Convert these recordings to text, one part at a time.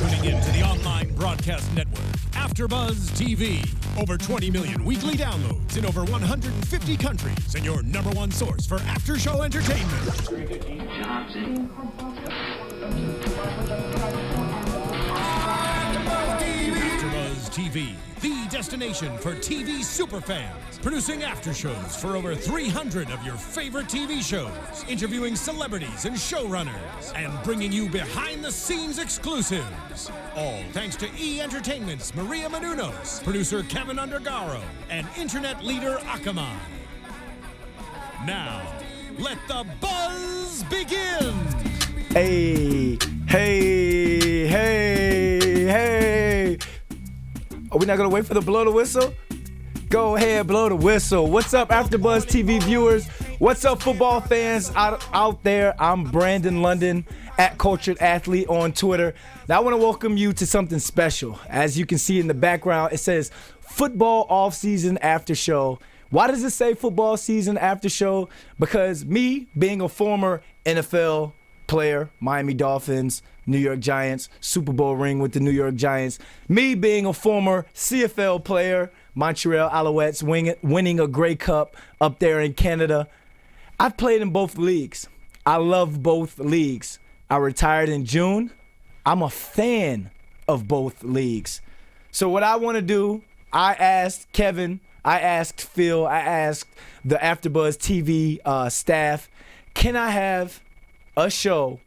tuning in to the online broadcast network, AFTERBUZZ TV. Over 20 million weekly downloads in over 150 countries, and your number one source for after-show entertainment. AFTERBUZZ TV, the destination for TV superfans. Producing aftershows for over 300 of your favorite TV shows, interviewing celebrities and showrunners, and bringing you behind-the-scenes exclusives. All thanks to E! Entertainment's Maria Menounos, producer Kevin Undergaro, and internet leader Akamai. Now, let the buzz begin! Hey, hey, hey, hey. Are we not going to wait for the blow the whistle? Go ahead, blow the whistle. What's up, AfterBuzz TV viewers? What's up, football fans out there? I'm Brandon London, at Cultured Athlete on Twitter. Now, I want to welcome you to something special. As you can see in the background, it says Football Off-Season After Show. Why does it say Football Season After Show? Because me, being a former NFL player, Miami Dolphins, New York Giants, Super Bowl ring with the New York Giants, me being a former CFL player, Montreal Alouettes, winning a Grey Cup up there in Canada. I've played in both leagues. I love both leagues. I retired in June. I'm a fan of both leagues. So what I want to do, I asked Kevin, I asked Phil, I asked the AfterBuzz TV staff, can I have a show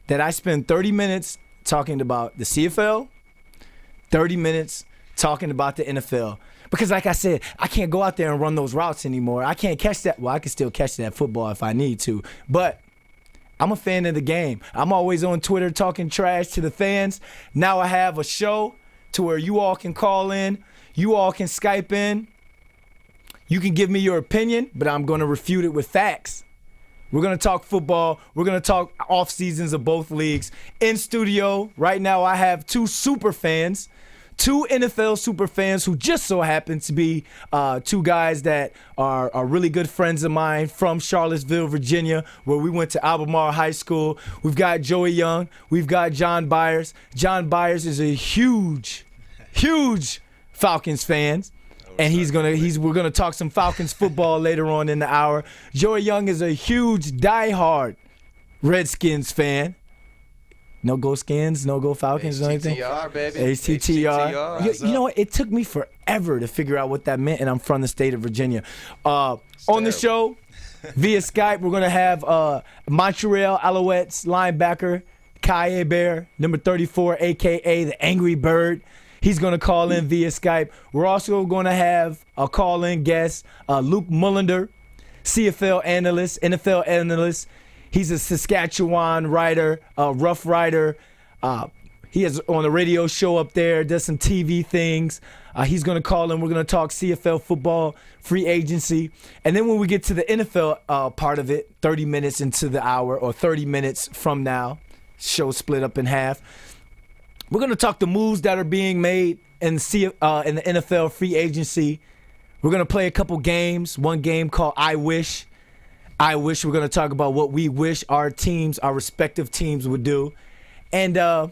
that I spend 30 minutes talking about the CFL, 30 minutes talking about the NFL? Because like I said, I can't go out there and run those routes anymore. I can't catch that. Well, I can still catch that football if I need to. But I'm a fan of the game. I'm always on Twitter talking trash to the fans. Now I have a show to where you all can call in. You all can Skype in. You can give me your opinion, but I'm going to refute it with facts. We're going to talk football. We're going to talk off seasons of both leagues. In studio right now, I have two super fans. Two NFL super fans who just so happen to be two guys that are really good friends of mine from Charlottesville, Virginia, where we went to Albemarle High School. We've got Joey Young. We've got John Byers. John Byers is a huge Falcons fan. And we're gonna talk some Falcons football later on in the hour. Joey Young is a huge diehard Redskins fan. No go Skins, no go Falcons, or anything. HTTR, baby. HTTR. You know what? It took me forever to figure out what that meant, and I'm from the state of Virginia. On the show, via Skype, we're going to have Montreal Alouettes linebacker Ky Hebert, number 34, a.k.a. the Angry Bird. He's going to call in via Skype. We're also going to have a call-in guest, Luc Mullinder, CFL analyst, NFL analyst. He's a Saskatchewan writer, Rough Rider. He has on a radio show up there, does some TV things. He's going to call in. We're going to talk CFL football, free agency. And then when we get to the NFL part of it, 30 minutes into the hour or 30 minutes from now, show split up in half, we're going to talk the moves that are being made in the NFL free agency. We're going to play a couple games. One game called I Wish. We're going to talk about what we wish our respective teams would do. And we're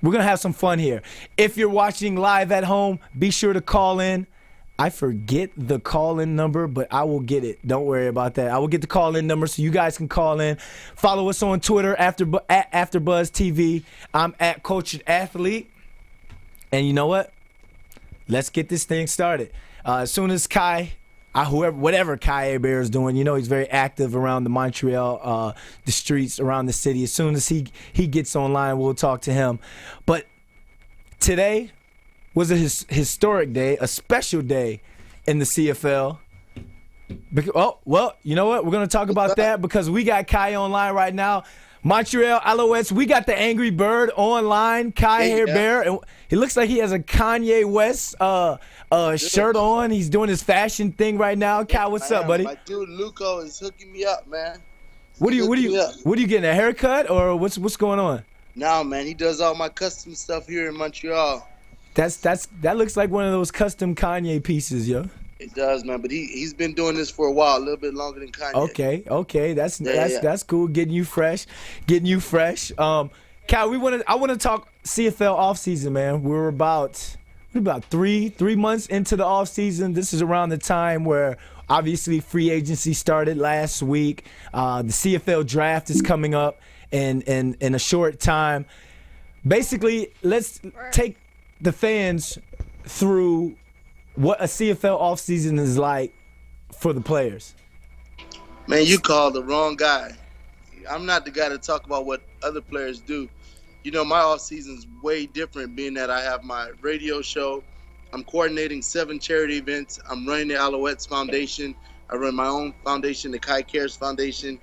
going to have some fun here. If you're watching live at home, be sure to call in. I forget the call-in number, but I will get it. Don't worry about that. I will get the call-in number so you guys can call in. Follow us on Twitter, at AfterBuzz TV. I'm at Cultured Athlete. And you know what? Let's get this thing started. As soon as whatever Ky Hebert is doing, you know he's very active around the Montreal, the streets around the city. As soon as he gets online, we'll talk to him. But today was a historic day, a special day in the CFL. Oh, well, you know what? We're going to talk about that because we got Ky online right now. Montreal Alouettes, we got the Angry Bird online, Ky Hebert. And he looks like he has a Kanye West shirt on. He's doing his fashion thing right now. Ky, what's up, buddy? My dude Luco is hooking me up, man. What are you getting, a haircut or what's going on? No, man, he does all my custom stuff here in Montreal. That looks like one of those custom Kanye pieces, yo. It does, man, but he's been doing this for a while, a little bit longer than Kanye. Okay, that's cool. Getting you fresh. Ky, I want to talk CFL offseason, man. We're about 3 months into the offseason. This is around the time where obviously free agency started last week. The CFL draft is coming up in a short time. Basically, let's take the fans through what a CFL offseason is like for the players. Man, you called the wrong guy. I'm not the guy to talk about what other players do. You know, my off season is way different, being that I have my radio show. I'm coordinating 7 charity events. I'm running the Alouettes Foundation. I run my own foundation, the Ky Cares Foundation.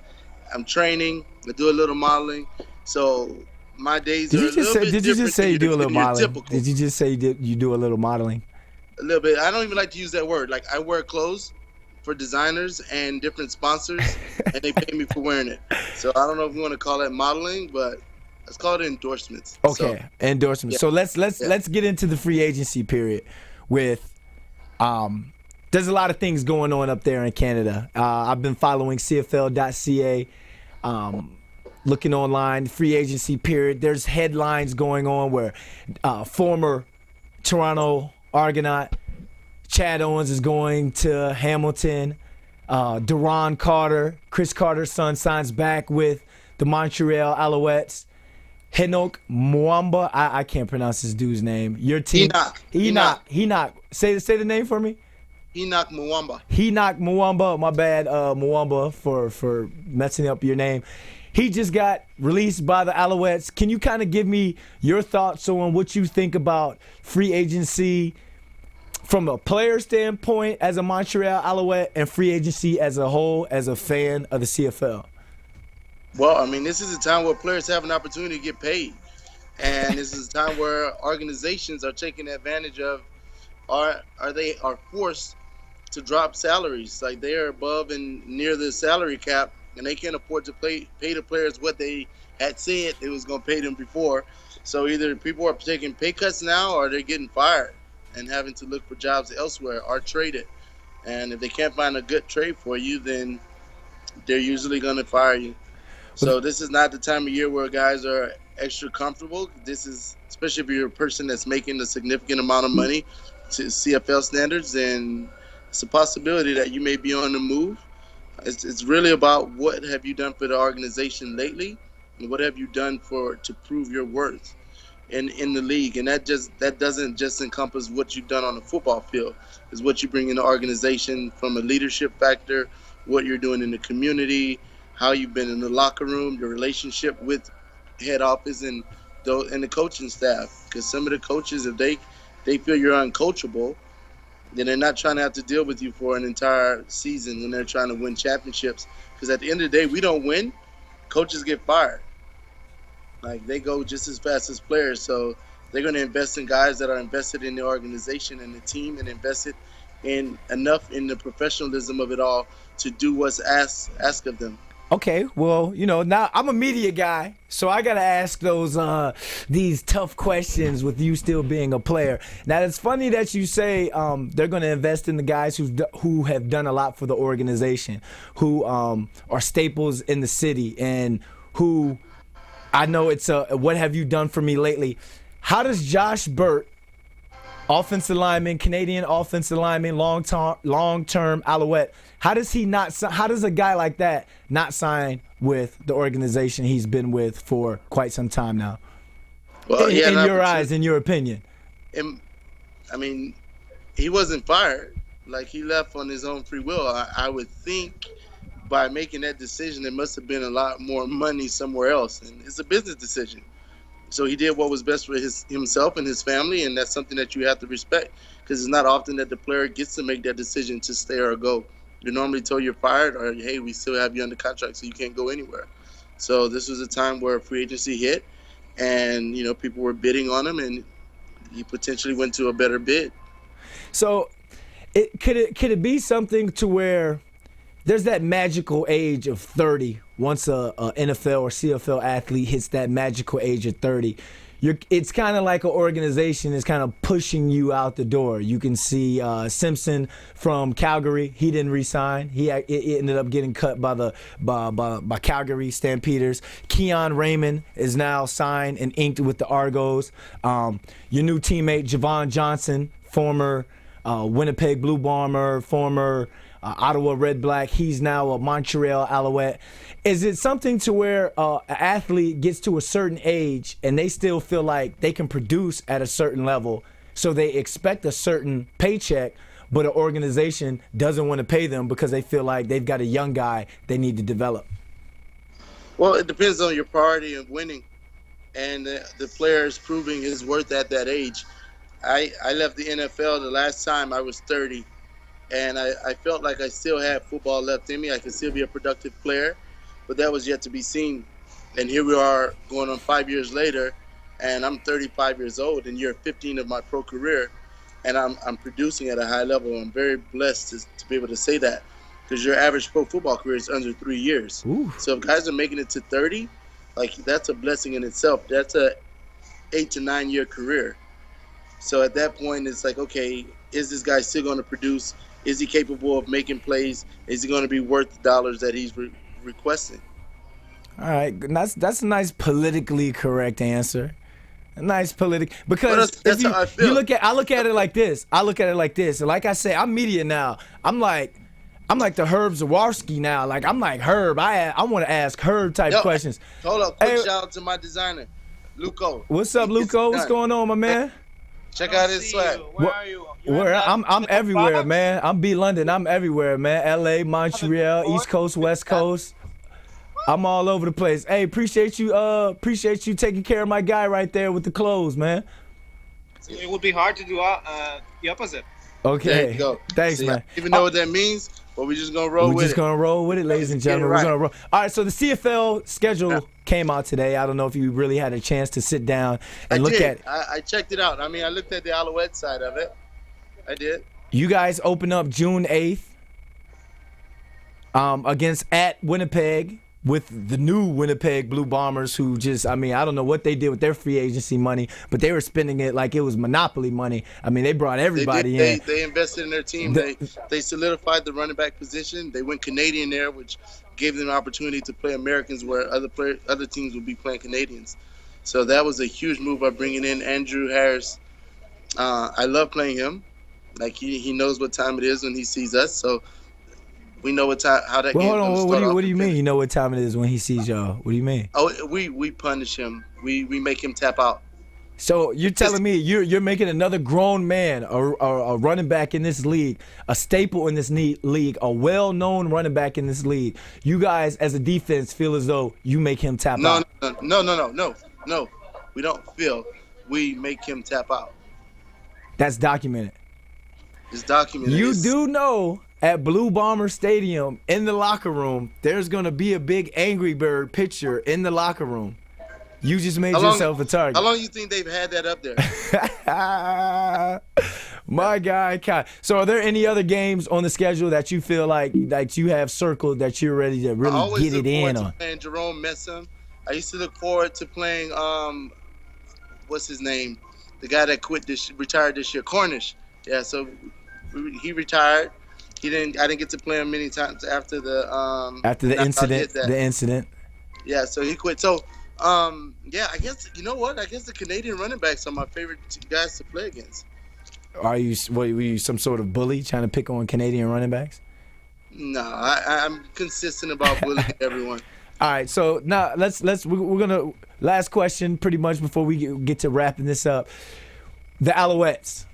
I'm training. I do a little modeling. So my days are a little bit different. Did you just say you do a little modeling? Typical. Did you just say you do a little modeling? A little bit. I don't even like to use that word. Like, I wear clothes for designers and different sponsors, and they pay me for wearing it. So I don't know if you want to call that modeling, but let's call it endorsements. Okay, so, endorsements. Yeah. So let's get into the free agency period with there's a lot of things going on up there in Canada. I've been following CFL.ca, looking online, free agency period. There's headlines going on where former Toronto Argonaut Chad Owens is going to Hamilton. Deron Carter, Chris Carter's son, signs back with the Montreal Alouettes. Henoch Muamba, I can't pronounce this dude's name. Your team, Henoch. Say the name for me. Henoch Muamba. Henoch Muamba. My bad, Muamba, for messing up your name. He just got released by the Alouettes. Can you kind of give me your thoughts on what you think about free agency from a player standpoint as a Montreal Alouette and free agency as a whole as a fan of the CFL? Well, I mean, this is a time where players have an opportunity to get paid. And this is a time where organizations are taking advantage of, are forced to drop salaries. Like, they are above and near the salary cap, and they can't afford to pay the players what they had said they was going to pay them before. So either people are taking pay cuts now, or they're getting fired and having to look for jobs elsewhere or traded. And if they can't find a good trade for you, then they're usually going to fire you. So this is not the time of year where guys are extra comfortable. This is, especially if you're a person that's making a significant amount of money to CFL standards, then it's a possibility that you may be on the move. It's really about what have you done for the organization lately, and what have you done to prove your worth in the league. And that doesn't just encompass what you've done on the football field. It's what you bring in the organization from a leadership factor, what you're doing in the community, how you've been in the locker room, your relationship with head office and the coaching staff. Because some of the coaches, if they feel you're uncoachable, then they're not trying to have to deal with you for an entire season when they're trying to win championships. Because at the end of the day, we don't win, coaches get fired. Like, they go just as fast as players. So they're going to invest in guys that are invested in the organization and the team, and invested in enough in the professionalism of it all to do what's asked of them. Okay, well, now I'm a media guy, so I gotta ask these tough questions with you still being a player. Now, it's funny that you say they're gonna invest in the guys who have done a lot for the organization, who are staples in the city, and who I know it's what have you done for me lately? How does Josh Burt, offensive lineman, Canadian offensive lineman, long-term Alouette, how does a guy like that not sign with the organization he's been with for quite some time now? Well, in your eyes, in your opinion. I mean, he wasn't fired. Like, he left on his own free will. I would think by making that decision, there must have been a lot more money somewhere else. And it's a business decision. So he did what was best for himself and his family, and that's something that you have to respect, because it's not often that the player gets to make that decision to stay or go. You're normally told you're fired, or, hey, we still have you under contract, so you can't go anywhere. So this was a time where free agency hit, and people were bidding on him, and he potentially went to a better bid. So could it be something to where there's that magical age of 30. Once a NFL or CFL athlete hits that magical age of 30, it's kind of like an organization is kind of pushing you out the door. You can see Simpson from Calgary. He didn't resign. He ended up getting cut by Calgary Stampeders. Keon Raymond is now signed and inked with the Argos. Your new teammate Javon Johnson, former Winnipeg Blue Bomber, former Ottawa Red Black. He's now a Montreal Alouette. Is it something to where an athlete gets to a certain age and they still feel like they can produce at a certain level, so they expect a certain paycheck, but an organization doesn't want to pay them because they feel like they've got a young guy they need to develop? Well, it depends on your priority of winning and the player's proving his worth at that age. I left the NFL the last time I was 30, and I felt like I still had football left in me. I could still be a productive player, but that was yet to be seen. And here we are going on 5 years later, and I'm 35 years old, and year 15 of my pro career, and I'm producing at a high level. I'm very blessed to be able to say that, because your average pro football career is under 3 years. Ooh. So if guys are making it to 30, like, that's a blessing in itself. That's a 8 to 9 year career. So at that point, it's like, okay, is this guy still going to produce? Is he capable of making plays? Is he going to be worth the dollars that he's requesting? All right, that's a nice politically correct answer. A nice because that's how I feel. I look at it like this. And like I say, I'm media now. I'm like the Herb Zawarski now. Like, I'm like Herb. I want to ask Herb type questions. Hold up, quick shout out to my designer, Luco. What's up, Luco? What's going on, my man? Check out his swag. Where are you? I'm everywhere, man. I'm B London. I'm everywhere, man. LA, Montreal, East Coast, West Coast. I'm all over the place. Hey, appreciate you taking care of my guy right there with the clothes, man. It would be hard to do the opposite. Okay. There you go. Thanks, man. I don't even know what that means, but we're just gonna roll with it. We're just gonna roll with it, ladies and gentlemen. Right. We're gonna roll. All right, so the CFL schedule came out today. I don't know if you really had a chance to sit down and look at it. I checked it out. I mean, I looked at the Alouette side of it. I did. You guys open up June 8th against at Winnipeg with the new Winnipeg Blue Bombers, who just, I mean, I don't know what they did with their free agency money, but they were spending it like it was monopoly money. I mean, they brought everybody in. They invested in their team. They solidified the running back position. They went Canadian there, which gave them an opportunity to play Americans where other teams would be playing Canadians. So that was a huge move by bringing in Andrew Harris. I love playing him. Like, he knows what time it is when he sees us. So we know what time, how that game hold goes. on, what do you mean? You know what time it is when he sees y'all? What do you mean? Oh, we punish him. We make him tap out. So you're telling me you're making another grown man, a running back in this league, a staple in this league, a well-known running back in this league. You guys, as a defense, feel as though you make him tap out. No. We don't feel. We make him tap out. That's documented. It's documented. You do know at Blue Bomber Stadium in the locker room, there's going to be a big Angry Bird picture in the locker room. You just made yourself a target. How long do you think they've had that up there? My guy, Ky. So are there any other games on the schedule that you feel like that you have circled that you're ready to really get it in on? Playing Jerome Messam. I used to look forward to playing, what's his name? The guy that retired this year, Cornish. Yeah, so he retired. I didn't get to play him many times after the incident. Yeah, so he quit. So, yeah, I guess, you know what? I guess the Canadian running backs are my favorite guys to play against. Were you some sort of bully trying to pick on Canadian running backs? No, I'm consistent about bullying everyone. All right, so now we're gonna last question pretty much before we get to wrapping this up. The Alouettes.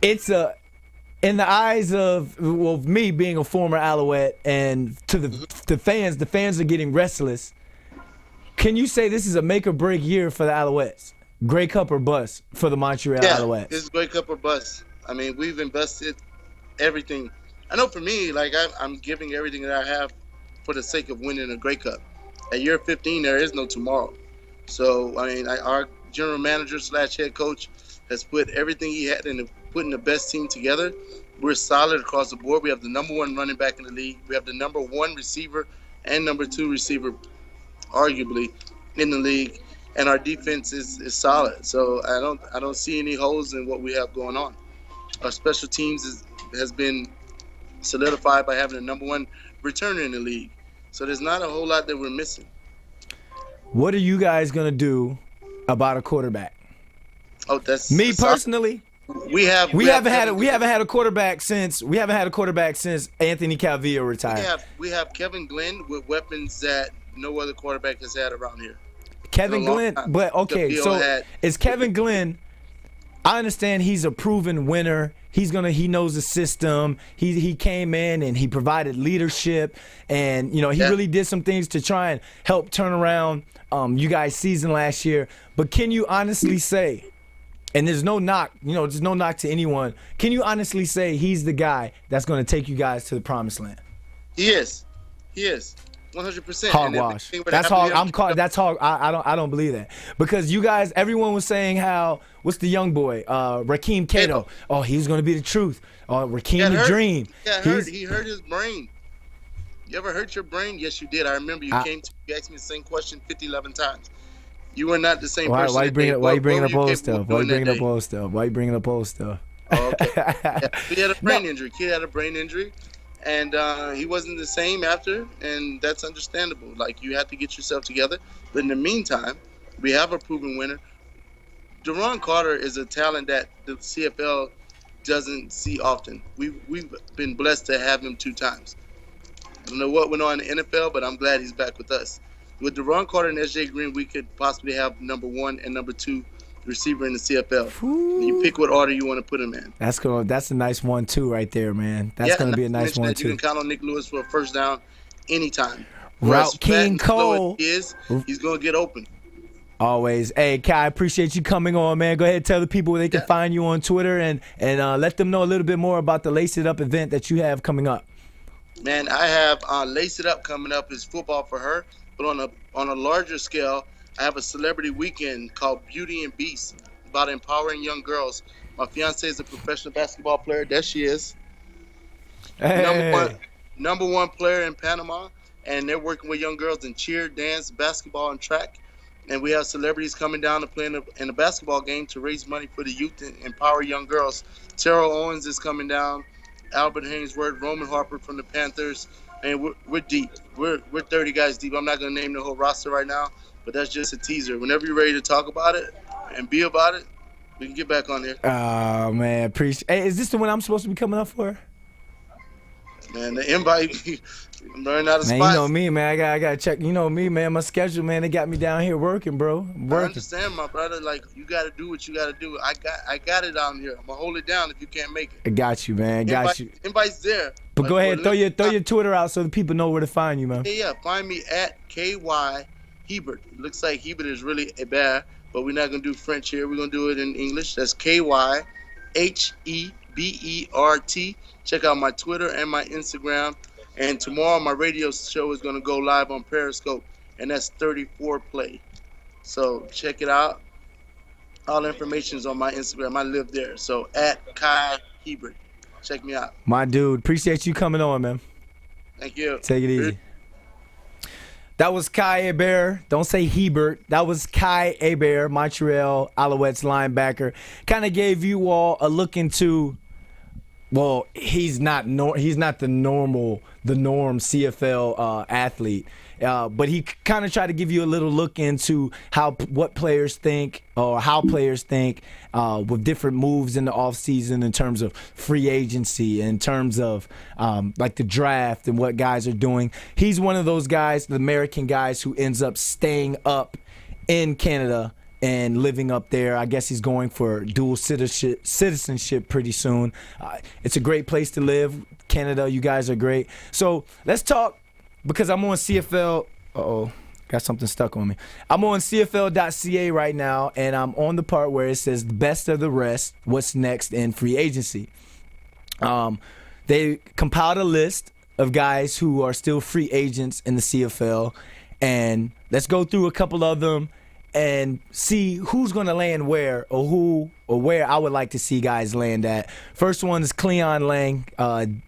It's in the eyes of me being a former Alouette, and to the fans are getting restless. Can you say this is a make or break year for the Alouettes? Grey Cup or bust for the Montreal Alouettes? It's Grey Cup or bust. I mean, we've invested everything. I know for me, like, I'm giving everything that I have for the sake of winning a Grey Cup. At year 15, there is no tomorrow. So, I mean, our general manager / head coach has put everything he had into putting the best team together. We're solid across the board. We have the number 1 running back in the league. We have the number 1 receiver and number 2 receiver, arguably, in the league. and our defense is solid. So I don't see any holes in what we have going on. Our special teams has been solidified by having the #1 returner in the league. So there's not a whole lot that we're missing. What are you guys gonna do about a quarterback? Oh, that's me personally. We haven't had a quarterback since Anthony Calvillo retired. We have Kevin Glenn with weapons that no other quarterback has had around here. Kevin Glenn, but okay, so is Kevin Glenn? I understand he's a proven winner. He knows the system. He came in and he provided leadership, and he really did some things to try and help turn around you guys' season last year. But can you honestly say, and there's no knock, there's no knock to anyone, can you honestly say he's the guy that's going to take you guys to the promised land? He is. 100%. Hogwash. That's hog. That's hog. I don't believe that, because you guys, everyone was saying how, what's the young boy, Rakeem Cato? Oh, he's going to be the truth. Oh, Rakeem the Dream. He hurt his brain. You ever hurt your brain? Yes, you did. I remember you you asked me the same question 11 times. You were not the same person. Why you bringing up old stuff? Why you bringing up old stuff? Oh, okay. He had a brain injury. Kid had a brain injury. And he wasn't the same after, and that's understandable. Like, you have to get yourself together. But in the meantime, we have a proven winner. Deron Carter is a talent that the CFL doesn't see often. We've been blessed to have him 2 times. I don't know what went on in the NFL, but I'm glad he's back with us. With Deron Carter and S.J. Green, we could possibly have #1 and #2 receiver in the CFL. You pick what order you want to put him in. That's cool. That's a nice 1-2 right there, man. That's going to be a nice 1-2. You can count on Nick Lewis for a first down anytime. Route King Cole. He's going to get open. Always. Hey, Ky, I appreciate you coming on, man. Go ahead and tell the people where they can find you on Twitter, and let them know a little bit more about the Lace It Up event that you have coming up. Man, I have Lace It Up coming up. Is football for her, but on a larger scale, I have a celebrity weekend called Beauty and Beast, about empowering young girls. My fiance is a professional basketball player. There she is. Hey. Number one player in Panama, and they're working with young girls in cheer, dance, basketball, and track. And we have celebrities coming down to play in a basketball game to raise money for the youth and empower young girls. Terrell Owens is coming down, Albert Hainsworth, Roman Harper from the Panthers, and we're deep. We're 30 guys deep. I'm not going to name the whole roster right now, but that's just a teaser. Whenever you're ready to talk about it and be about it, we can get back on there. Oh, man. Appreciate. Hey, is this the one I'm supposed to be coming up for? Man, the invite, I'm running out of spots. Man, you know me, man. I got to check. You know me, man. My schedule, man, they got me down here working, bro. I understand, my brother. Like, you got to do what you got to do. I got it down here. I'm going to hold it down if you can't make it. I got you, man. You. Invite's there. But like, go ahead. Throw your Twitter out so the people know where to find you, man. Yeah. Find me at Ky Hebert. It looks like Hebert is really a bear, but we're not going to do French here. We're going to do it in English. That's KyHebert. Check out my Twitter and my Instagram. And tomorrow my radio show is going to go live on Periscope, and that's 34 Play. So check it out. All the information is on my Instagram. I live there. So at Ky Hebert. Check me out. My dude, appreciate you coming on, man. Thank you. Take it easy. That was Ky Hebert. Don't say Hebert. That was Ky Hebert, Montreal Alouettes linebacker. Kind of gave you all a look into, well, he's not the norm CFL athlete. But he kind of tried to give you a little look into what players think, or how players think with different moves in the offseason in terms of free agency, in terms of like the draft and what guys are doing. He's one of those guys, the American guys, who ends up staying up in Canada and living up there. I guess he's going for dual citizenship pretty soon. It's a great place to live. Canada, you guys are great. So let's talk. Because I'm on CFL. Got something stuck on me. I'm on CFL.ca right now, and I'm on the part where it says the best of the rest, what's next in free agency. They compiled a list of guys who are still free agents in the CFL, and let's go through a couple of them and see who's going to land where, or where I would like to see guys land at. First one is Cleon Lang,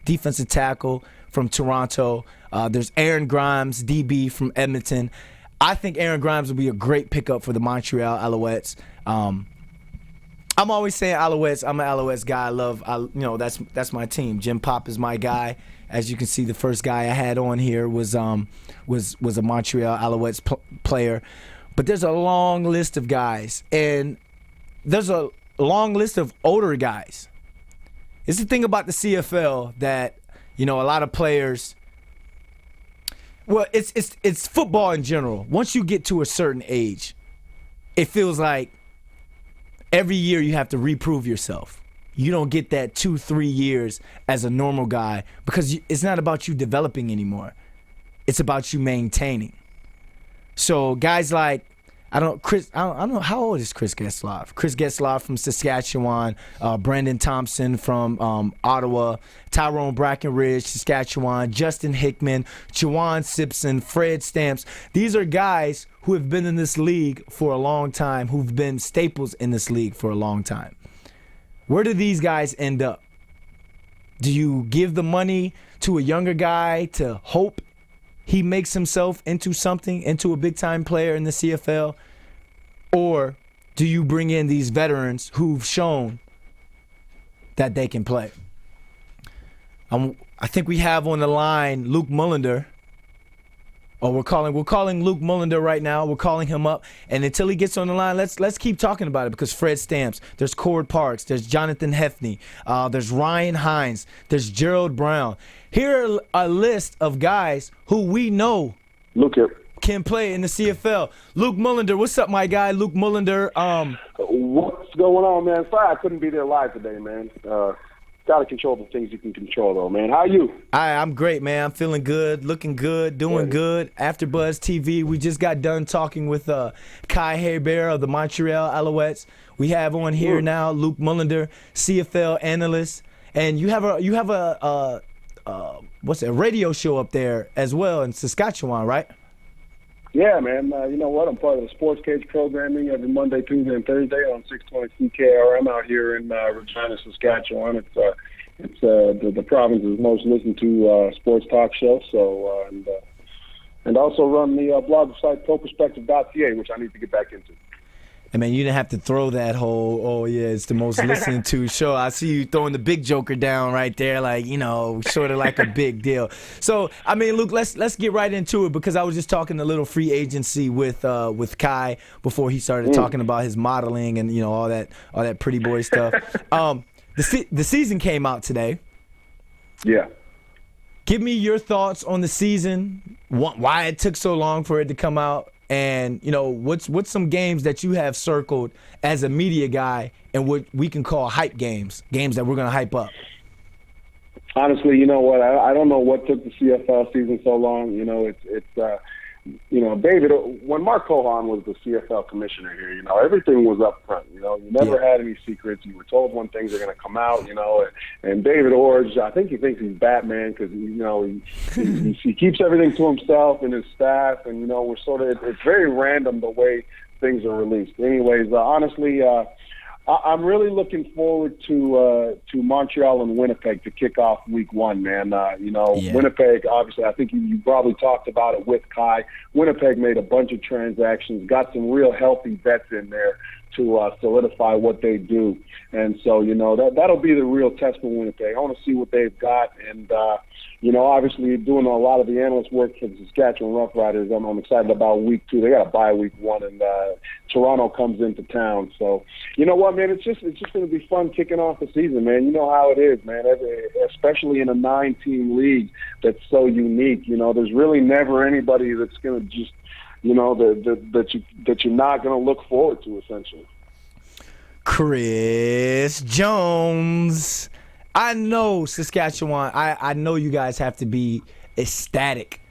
defensive tackle from Toronto. There's Aaron Grimes, DB from Edmonton. I think Aaron Grimes will be a great pickup for the Montreal Alouettes. I'm always saying Alouettes. I'm an Alouettes guy. That's my team. Jim Pop is my guy. As you can see, the first guy I had on here was a Montreal Alouettes player. But there's a long list of guys, and there's a long list of older guys. It's the thing about the CFL that a lot of players. Well, it's football in general. Once you get to a certain age, it feels like every year you have to reprove yourself. You don't get that 2-3 years as a normal guy because it's not about you developing anymore. It's about you maintaining. So guys like, I don't know, how old is Chris Getzlaff? Chris Getzlaff from Saskatchewan, Brandon Thompson from Ottawa, Tyrone Brackenridge, Saskatchewan, Justin Hickman, Juwan Simpson, Fred Stamps. These are guys who have been in this league for a long time, who've been staples in this league for a long time. Where do these guys end up? Do you give the money to a younger guy to hope he makes himself into something, into a big-time player in the CFL? Or do you bring in these veterans who've shown that they can play? I think we have on the line Luc Mullinder. Oh, we're calling Luc Mullinder right now. We're calling him up, and until he gets on the line, let's keep talking about it because Fred Stamps, there's Cord Parks, there's Jonathan Hefney, there's Ryan Hines, there's Gerald Brown. Here are a list of guys who we know can play in the CFL. Luc Mullinder, what's up, my guy? Luc Mullinder. What's going on, man? Sorry I couldn't be there live today, man. Got to control the things you can control, though, man. How are you? I'm great, man. I'm feeling good, looking good, doing good. AfterBuzz TV, we just got done talking with Ky Hebert of the Montreal Alouettes. We have on here now Luc Mullinder, CFL analyst, and you have a radio show up there as well in Saskatchewan, right? Yeah, man. You know what? I'm part of the Sports Cage programming every Monday, Tuesday, and Thursday on 620 CKRM out here in Regina, Saskatchewan. It's the province's most listened to sports talk show. So and also run the blog site ProPerspective.ca, which I need to get back into. I mean, you didn't have to throw that whole, it's the most listened to show. I see you throwing the big joker down right there, like, sort of like a big deal. So, I mean, Luke, let's get right into it because I was just talking a little free agency with Ky before he started talking about his modeling and, all that pretty boy stuff. The season came out today. Yeah. Give me your thoughts on the season, why it took so long for it to come out. And, what's some games that you have circled as a media guy and what we can call hype games that we're going to hype up? Honestly, you know what? I don't know what took the CFL season so long. David, when Mark Cohan was the CFL commissioner here, everything was up front. You never had any secrets. You were told when things are going to come out, and David Orge, I think he thinks he's Batman because, he keeps everything to himself and his staff, and, we're sort of, it's very random the way things are released. Anyways, honestly, I'm really looking forward to Montreal and Winnipeg to kick off Week 1, man. Winnipeg, obviously, I think you probably talked about it with Ky. Winnipeg made a bunch of transactions, got some real healthy vets in there to solidify what they do. And so, that'll be the real test for Winnipeg. I want to see what they've got. And, obviously doing a lot of the analyst work for the Saskatchewan Roughriders, I'm excited about Week 2. They got to bye Week 1, and Toronto comes into town. So, you know what, man? It's just going to be fun kicking off the season, man. You know how it is, man. Especially in a 9-team league that's so unique. There's really never anybody that's going to just, that you're not going to look forward to, essentially. Chris Jones. I know Saskatchewan, I know you guys have to be ecstatic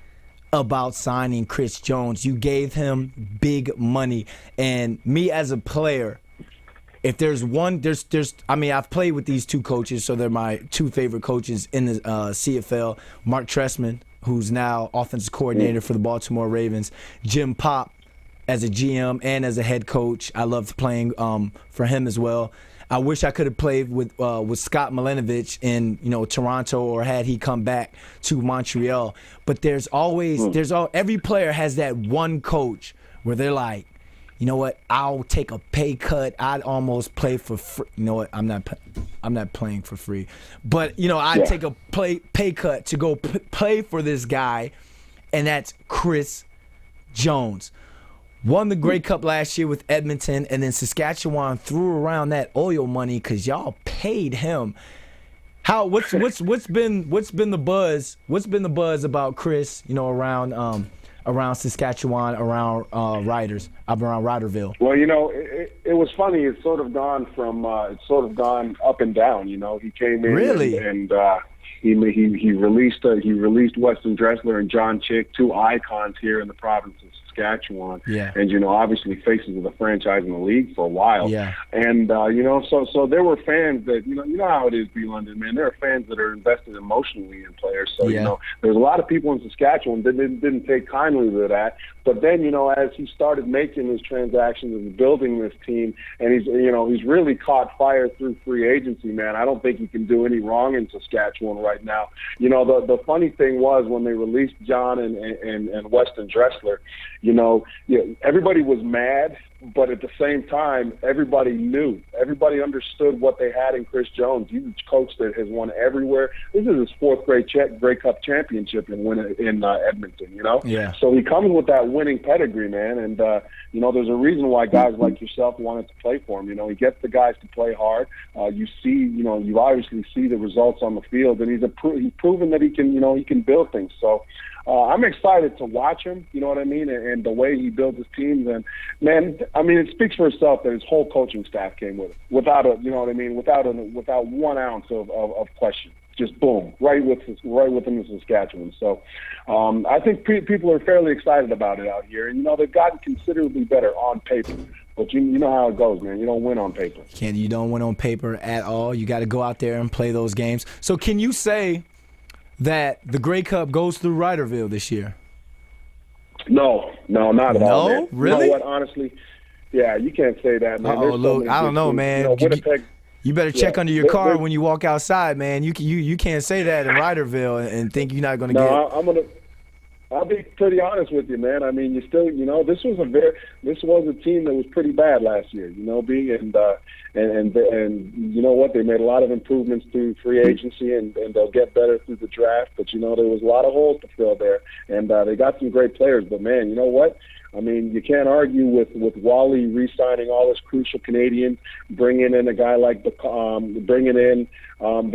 about signing Chris Jones. You gave him big money. And me as a player, if there's one, I've played with these two coaches, so they're my two favorite coaches in the CFL. Mark Trestman, who's now offensive coordinator for the Baltimore Ravens. Jim Pop as a GM and as a head coach. I loved playing for him as well. I wish I could have played with Scott Milanovic in Toronto, or had he come back to Montreal. But there's always every player has that one coach where they're like, you know what? I'll take a pay cut. I'd almost play for free. You know what? I'm not playing for free. But I'd take a pay cut to go play for this guy, and that's Chris Jones. Won the Grey Cup last year with Edmonton, and then Saskatchewan threw around that oil money because y'all paid him. What's been the buzz? What's been the buzz about Chris? Around Saskatchewan, around Riders, around Riderville. Well, it was funny. It's sort of gone up and down. He came in really, and he released Weston Dressler and John Chick, two icons here in the province of Saskatchewan. Yeah. And obviously faces of the franchise in the league for a while. Yeah. And so there were fans that you know how it is, B. London, man. There are fans that are invested emotionally in players. So there's a lot of people in Saskatchewan that didn't take kindly to that. But then as he started making his transactions and building this team, and he's really caught fire through free agency, man. I don't think he can do any wrong in Saskatchewan right now. The funny thing was when they released John and Weston Dressler, everybody was mad, but at the same time, everybody knew. Everybody understood what they had in Chris Jones. He's a coach that has won everywhere. This is his fourth Grey Cup championship in Edmonton, Yeah. So he comes with that winning pedigree, man, and there's a reason why guys like yourself wanted to play for him. He gets the guys to play hard. You obviously see the results on the field, and he's proven that he can build things. So I'm excited to watch him, you know what I mean, and the way he builds his teams. And man, I mean, it speaks for itself that his whole coaching staff came with him without one ounce of question. Just boom, right with him in Saskatchewan. So I think people are fairly excited about it out here, and they've gotten considerably better on paper. But you know how it goes, man. You don't win on paper. You don't win on paper at all. You got to go out there and play those games. So can you say that the Grey Cup goes through Riderville this year? No, not at all. No, man. really? You know what? Honestly, yeah, you can't say that, man. I don't know, man. Winnipeg. You better check under your car when you walk outside, man. You can't say that in Riderville and think you're not going to get. I'll be pretty honest with you, man. I mean, this was a team that was pretty bad last year, and you know what? They made a lot of improvements through free agency, and they'll get better through the draft. But there was a lot of holes to fill there, and they got some great players. But man, you know what? I mean, you can't argue with Wally re-signing all his crucial Canadians, bringing in a guy like the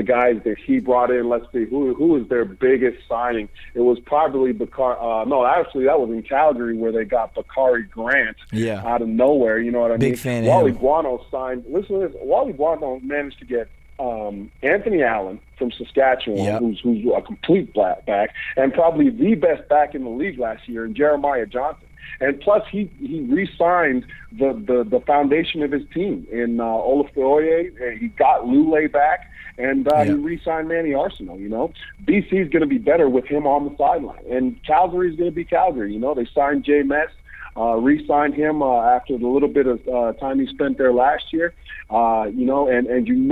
guys that he brought in. Let's see, who was their biggest signing? It was probably actually that was in Calgary where they got Bakari Grant out of nowhere. You know what I mean? Big fan. Wally Guano signed. Listen to this. Wally Guano managed to get Anthony Allen from Saskatchewan, who's a complete back, and probably the best back in the league last year, and Jeremiah Johnson. And plus, he re-signed the foundation of his team in Olafioye. He got Lule back, and he re-signed Manny Arsenault. BC is going to be better with him on the sideline, and Calgary is going to be Calgary. They signed Jay Metz, re-signed him after the little bit of time he spent there last year. Even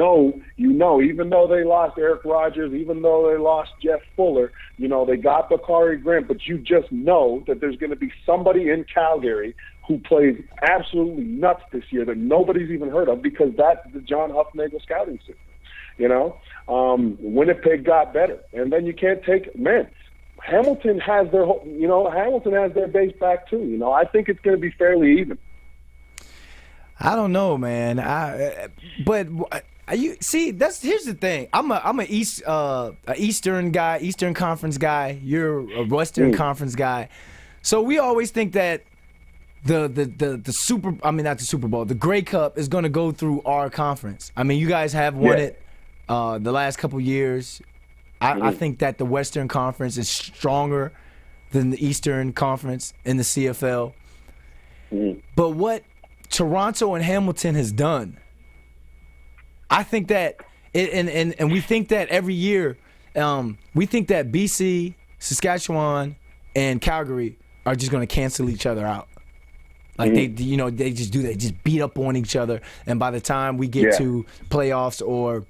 though they lost Eric Rogers, even though they lost Jeff Fuller, they got Bakari Grant, but you just know that there's going to be somebody in Calgary who plays absolutely nuts this year that nobody's even heard of, because that's the John Huffnagel scouting system. Winnipeg got better, and then you can't take Hamilton has their base back too. I think it's going to be fairly even. I don't know, man. Here's the thing. I'm a Eastern guy, Eastern Conference guy. You're a Western Conference guy. So we always think that the Grey Cup is going to go through our conference. I mean, you guys have won it the last couple years. I think that the Western Conference is stronger than the Eastern Conference in the CFL. But what Toronto and Hamilton has done, I think that, and we think that every year, we think that BC, Saskatchewan, and Calgary are just going to cancel each other out. Like they just do that, just beat up on each other. And by the time we get to playoffs or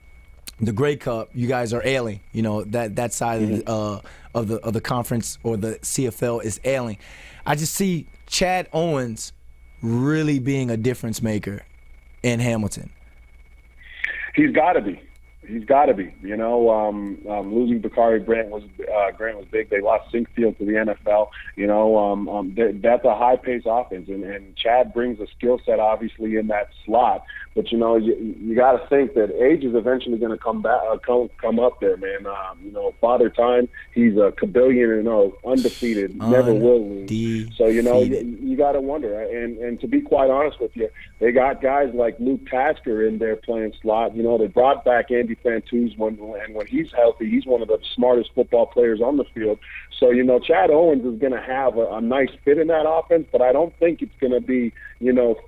the Grey Cup, you guys are ailing. That side of the conference or the CFL is ailing. I just see Chad Owens really being a difference maker in Hamilton. He's got to be. He's got to be. Losing Bakari Grant was big. They lost Sinkfield to the NFL. That's a high-paced offense, and Chad brings a skill set, obviously, in that slot. But you got to think that age is eventually going to come up there, man. Father Time, he's a kabillion, undefeated, never will lose. So you got to wonder. And to be quite honest with you, they got guys like Luke Tasker in there playing slot. They brought back Andy Fantuz when he's healthy, he's one of the smartest football players on the field. So Chad Owens is going to have a nice fit in that offense, but I don't think it's going to be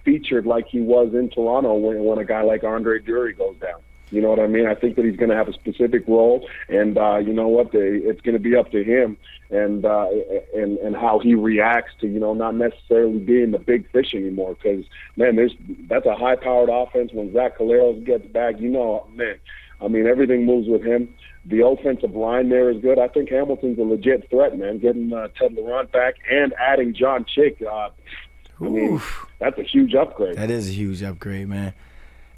featured like he was in Toronto when a guy like Andre Dury goes down. You know what I mean? I think that he's going to have a specific role, and it's going to be up to him and how he reacts to not necessarily being the big fish anymore. Because man, that's a high-powered offense. When Zach Caleros gets back, everything moves with him. The offensive line there is good. I think Hamilton's a legit threat, man. Getting Ted Laurent back and adding John Chick. That's a huge upgrade. That is a huge upgrade, man.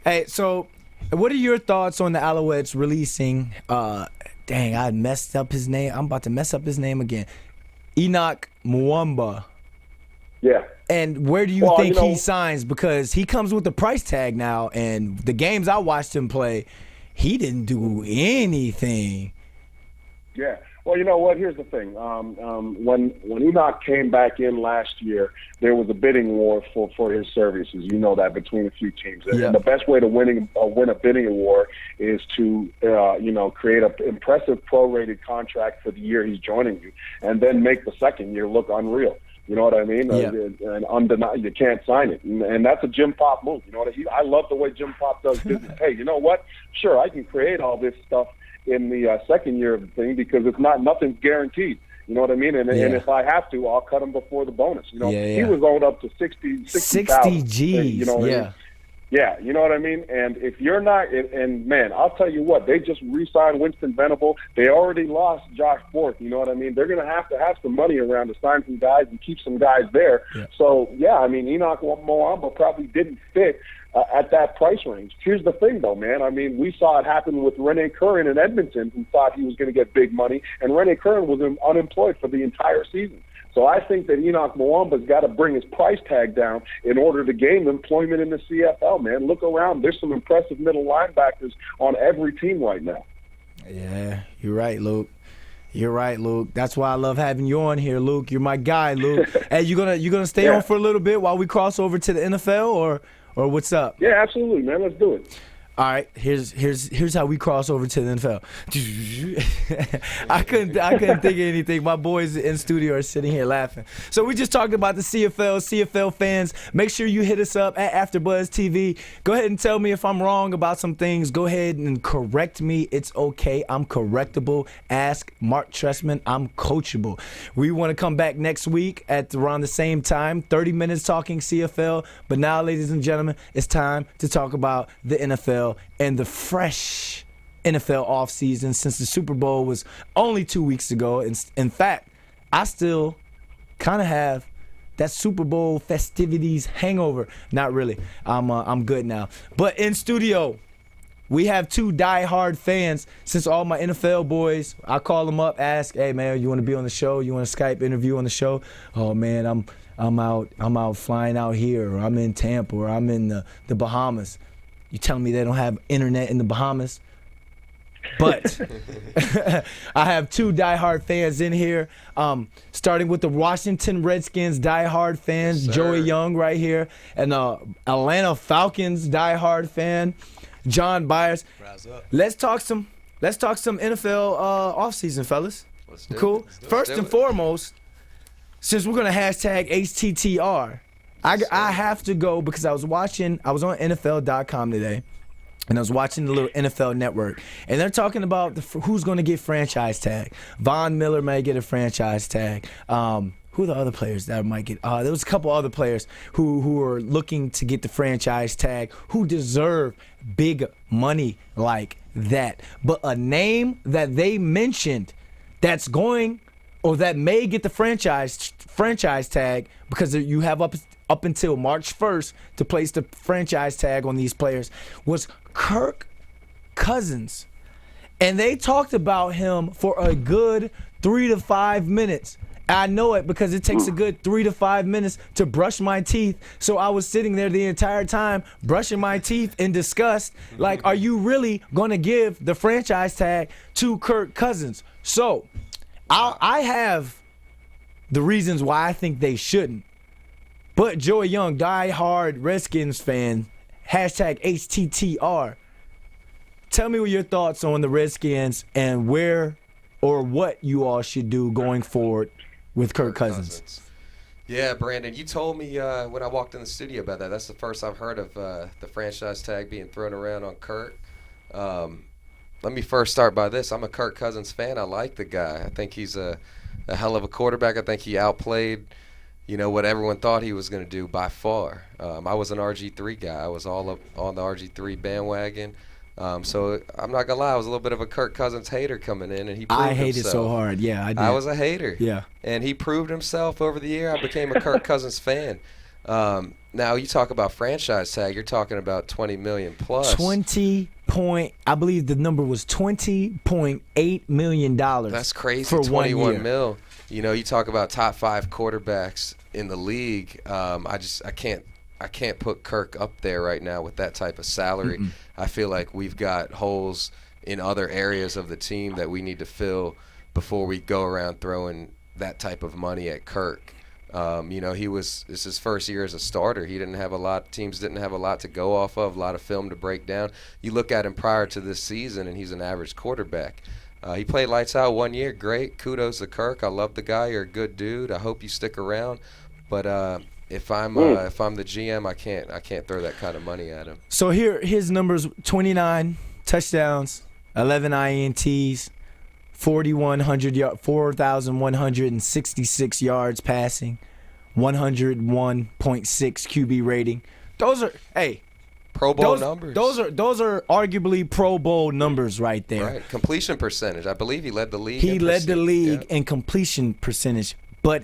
Hey, so what are your thoughts on the Alouettes releasing I messed up his name. I'm about to mess up his name again. Enoch Mwamba. Yeah. And where do you think he signs? Because he comes with a price tag now, and the games I watched him play, he didn't do anything. Yeah. Well, you know what? Here's the thing. When Enoch came back in last year, there was a bidding war for his services. You know that, between a few teams. Yeah. And the best way to win a bidding war is to create an impressive prorated contract for the year he's joining you, and then make the second year look unreal. You know what I mean? Yeah. And undeniable, you can't sign it. And that's a Jim Pop move. You know what I mean? I love the way Jim Pop does business. Hey, you know what? Sure, I can create all this stuff in the second year of the thing because nothing's guaranteed. You know what I mean? And if I have to, I'll cut him before the bonus. He was owed up to 60 G's. You know what I mean? Yeah, you know what I mean? And if you're not, and man, I'll tell you what, they just re-signed Winston Venable. They already lost Josh Bork, you know what I mean? They're going to have some money around to sign some guys and keep some guys there. Yeah. So, Enoch Mwamba probably didn't fit at that price range. Here's the thing, though, man. We saw it happen with Rene Curran in Edmonton, who thought he was going to get big money, and Rene Curran was unemployed for the entire season. So I think that Enoch Mwamba's got to bring his price tag down in order to gain employment in the CFL, man. Look around. There's some impressive middle linebackers on every team right now. Yeah, you're right, Luke. You're right, Luke. That's why I love having you on here, Luke. You're my guy, Luke. Hey, you gonna stay on for a little bit while we cross over to the NFL, or what's up? Yeah, absolutely, man. Let's do it. All right, here's how we cross over to the NFL. I couldn't think of anything. My boys in studio are sitting here laughing. So we just talked about the CFL fans. Make sure you hit us up at AfterBuzz TV. Go ahead and tell me if I'm wrong about some things. Go ahead and correct me. It's okay. I'm correctable. Ask Mark Tressman. I'm coachable. We want to come back next week at around the same time, 30 minutes talking CFL. But now, ladies and gentlemen, it's time to talk about the NFL and the fresh NFL offseason since the Super Bowl was only 2 weeks ago. In fact, I still kind of have that Super Bowl festivities hangover. Not really. I'm good now. But in studio, we have two diehard fans. Since all my NFL boys, I call them up, ask, hey man, you want to be on the show? You want a Skype interview on the show? Oh man, I'm out flying out here, or I'm in Tampa, or I'm in the Bahamas. You telling me they don't have internet in the Bahamas? But I have two diehard fans in here, starting with the Washington Redskins diehard fans, Joey Young right here, and Atlanta Falcons diehard fan, John Byers. Let's talk some NFL offseason, fellas. Cool. First and foremost, since we're gonna hashtag HTTR. I have to go because I was on NFL.com today, and I was watching the little NFL network, and they're talking about who's going to get franchise tag. Von Miller may get a franchise tag. who are the other players that might get? There was a couple other players who are looking to get the franchise tag, who deserve big money like that. But a name that they mentioned that's going or that may get the franchise tag, because you have up until March 1st to place the franchise tag on these players, was Kirk Cousins. And they talked about him for a good 3 to 5 minutes. I know it because it takes a good 3 to 5 minutes to brush my teeth. So I was sitting there the entire time brushing my teeth in disgust. Like, are you really going to give the franchise tag to Kirk Cousins? So I have the reasons why I think they shouldn't. But Joey Young, diehard Redskins fan, hashtag HTTR. Tell me what your thoughts on the Redskins and where or what you all should do going forward with Kirk Cousins. Yeah, Brandon, you told me when I walked in the studio about that. That's the first I've heard of the franchise tag being thrown around on Kirk. Let me first start by this. I'm a Kirk Cousins fan. I like the guy. I think he's a hell of a quarterback. I think he outplayed, what everyone thought he was going to do by far. I was an RG3 guy. I was all up on the RG3 bandwagon. So I'm not gonna lie, I was a little bit of a Kirk Cousins hater coming in, and he proved himself. I hated so hard. Yeah, I did. I was a hater. Yeah. And he proved himself over the year. I became a Kirk Cousins fan. Now you talk about franchise tag, you're talking about $20 million plus. I believe the number was $20.8 million. That's crazy. For 21 1 year. mil. You talk about top 5 quarterbacks in the league. I can't put Kirk up there right now with that type of salary. Mm-mm. I feel like we've got holes in other areas of the team that we need to fill before we go around throwing that type of money at Kirk. This is his first year as a starter. Teams didn't have a lot to go off of, a lot of film to break down. You look at him prior to this season, and he's an average quarterback. He played lights out 1 year. Great. Kudos to Kirk. I love the guy. You're a good dude. I hope you stick around. But if I'm the GM, I can't throw that kind of money at him. So here his numbers: 29 touchdowns, 11 INTs, 4,166 yards passing, 101.6 QB rating. Those are Pro Bowl numbers. Those are arguably Pro Bowl numbers right there. Right. Completion percentage. I believe he led the league. He led the league in completion percentage. But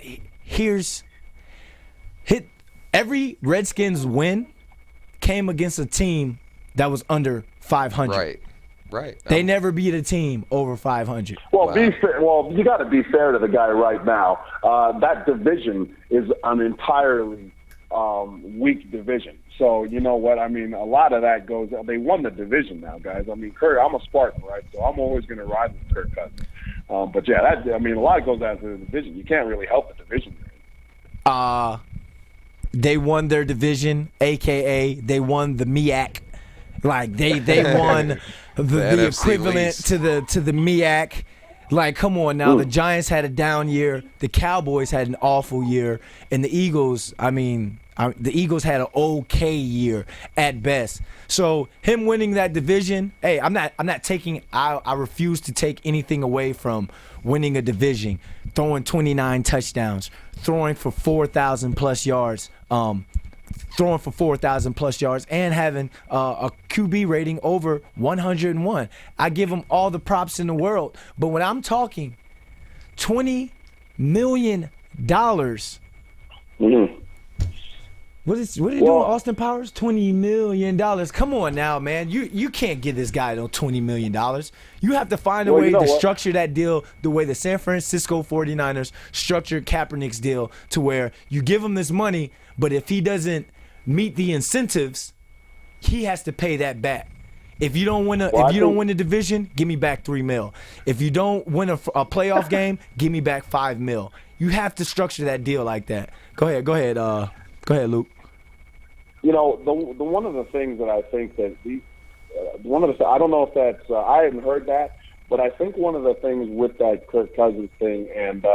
every Redskins win came against a team that was under 500. Right. They never beat a team over 500. Well, wow. Be fair. Well, you got to be fair to the guy right now. That division is an entirely weak division. So you know what? I mean, a lot of that goes. They won the division now, guys. I mean, Kirk. I'm a Spartan, right? So I'm always going to ride with Kirk Cousins. But yeah, a lot goes down to the division. You can't really help the division. They won their division, a.k.a. they won the MEAC. Like, they won the equivalent to the MEAC. Like, come on now. The Giants had a down year. The Cowboys had an awful year. And the Eagles, the Eagles had an okay year at best. So him winning that division, I refuse to take anything away from winning a division, throwing 29 touchdowns, throwing for 4,000 plus yards, and having a QB rating over 101. I give him all the props in the world. But when I'm talking $20 million, what are you doing, Austin Powers? $20 million. Come on now, man. You can't give this guy no $20 million. You have to find a way to structure that deal the way the San Francisco 49ers structured Kaepernick's deal, to where you give him this money, but if he doesn't meet the incentives, he has to pay that back. If you don't win the division, give me back $3 million. If you don't win a playoff game, give me back $5 million. You have to structure that deal like that. Go ahead, Luke. The one of the things that I think that I don't know if that's I hadn't heard that, but I think one of the things with that Kirk Cousins thing and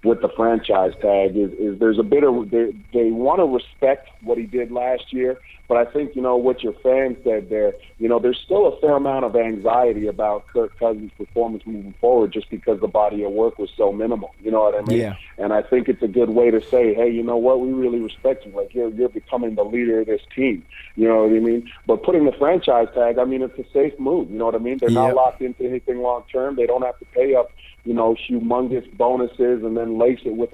with the franchise tag is there's a bit of they want to respect what he did last year, but I think, what your fans said there, there's still a fair amount of anxiety about Kirk Cousins' performance moving forward just because the body of work was so minimal. You know what I mean? Yeah. And I think it's a good way to say, hey, you know what, we really respect you. Like, you're becoming the leader of this team. You know what I mean? But putting the franchise tag, I mean, it's a safe move. You know what I mean? They're not locked into anything long term. They don't have to pay up, humongous bonuses and then lace it with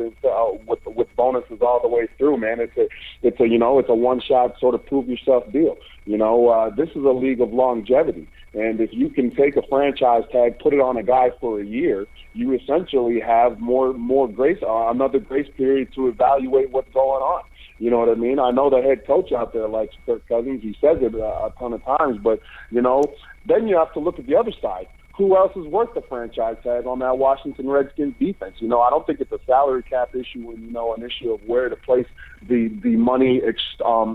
bonuses all the way through, man. It's a one-shot sort of prove yourself deal. This is a league of longevity, and if you can take a franchise tag, put it on a guy for a year, you essentially have more grace, another grace period to evaluate what's going on. You know what I mean? I know the head coach out there likes Kirk Cousins. He says it a ton of times, but then you have to look at the other side. Who else is worth the franchise tag on that Washington Redskins defense? I don't think it's a salary cap issue and, an issue of where to place the money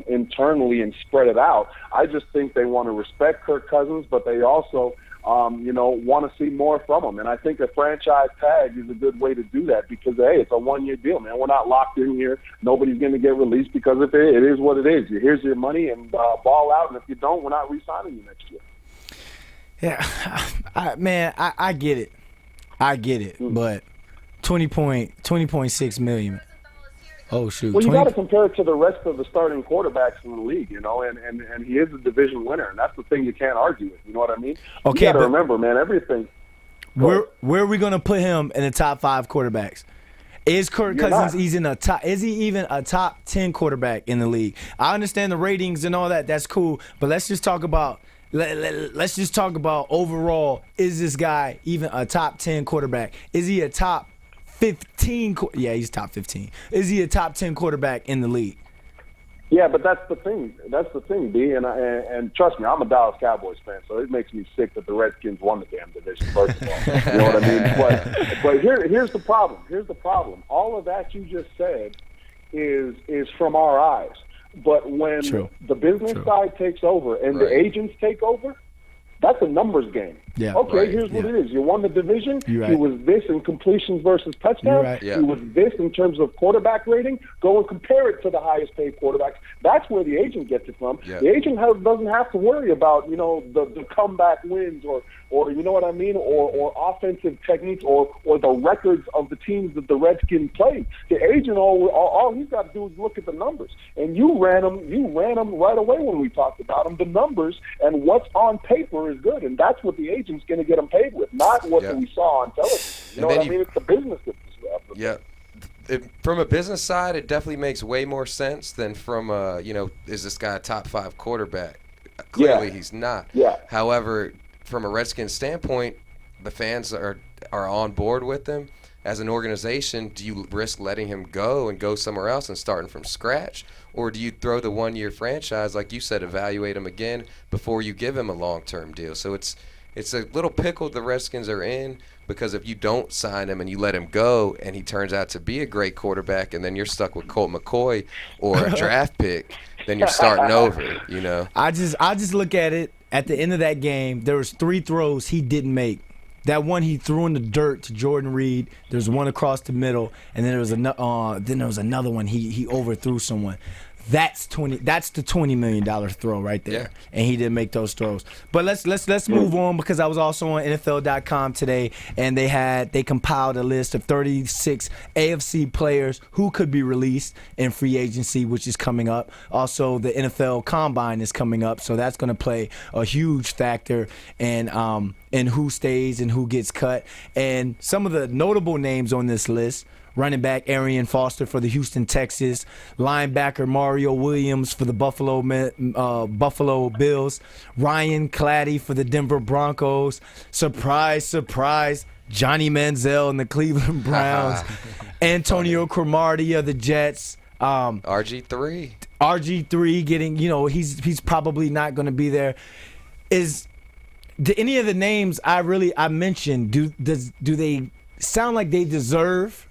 internally and spread it out. I just think they want to respect Kirk Cousins, but they also, want to see more from him. And I think a franchise tag is a good way to do that because, hey, it's a one-year deal, man. We're not locked in here. Nobody's going to get released because it is what it is. Here's your money and ball out, and if you don't, we're not re-signing you next year. Yeah, I get it. I get it, but 20.6 million. Oh shoot. Well, you got to compare it to the rest of the starting quarterbacks in the league, and he is a division winner, and that's the thing you can't argue with. You know what I mean? Okay, you got to remember, man, everything. Where are we gonna put him in the top 5 quarterbacks? Is Kirk Cousins is he even a top 10 quarterback in the league? I understand the ratings and all that. That's cool, but let's just talk about. Let's just talk about overall, is this guy even a top 10 quarterback? Is he a top 15? Yeah, he's top 15. Is he a top 10 quarterback in the league? Yeah, but that's the thing. That's the thing, B. And trust me, I'm a Dallas Cowboys fan, so it makes me sick that the Redskins won the damn division, first of all. You know what I mean? But here's the problem. Here's the problem. All of that you just said is from our eyes. But when the business side takes over and the agents take over, that's a numbers game. Yeah, okay, here's what it is. You won the division. He was this in completions versus touchdowns. He was this in terms of quarterback rating. Go and compare it to the highest paid quarterbacks. That's where the agent gets it from. The agent doesn't have to worry about, the comeback wins or you know what I mean, or offensive techniques or the records of the teams that the Redskins played. The agent, all he's got to do is look at the numbers. And you ran them right away when we talked about them. The numbers and what's on paper is good, and that's what the agent's going to get them paid with, not what we saw on television. You know what I mean? It's the business. From a business side, it definitely makes way more sense than from is this guy a top 5 quarterback? Clearly, he's not. However, from a Redskins standpoint, the fans are on board with him. As an organization, do you risk letting him go and go somewhere else and starting from scratch? Or do you throw the one-year franchise, like you said, evaluate him again before you give him a long-term deal? So it's a little pickle the Redskins are in, because if you don't sign him and you let him go and he turns out to be a great quarterback and then you're stuck with Colt McCoy or a draft pick, then you're starting over, I just look at it. At the end of that game, there was 3 throws he didn't make. That one he threw in the dirt to Jordan Reed. There's one across the middle, and then there was another one he overthrew someone. That's the $20 million throw right there, and he didn't make those throws. But let's move on, because I was also on NFL.com today, and they compiled a list of 36 AFC players who could be released in free agency, which is coming up. Also, the NFL Combine is coming up, so that's going to play a huge factor in who stays and who gets cut. And some of the notable names on this list: running back Arian Foster for the Houston Texans, linebacker Mario Williams for the Buffalo Bills, Ryan Clady for the Denver Broncos, surprise, Johnny Manziel in the Cleveland Browns, Antonio Cromartie of the Jets, RG3 getting, he's probably not going to be there. Do any of the names I mentioned, do they sound like they deserve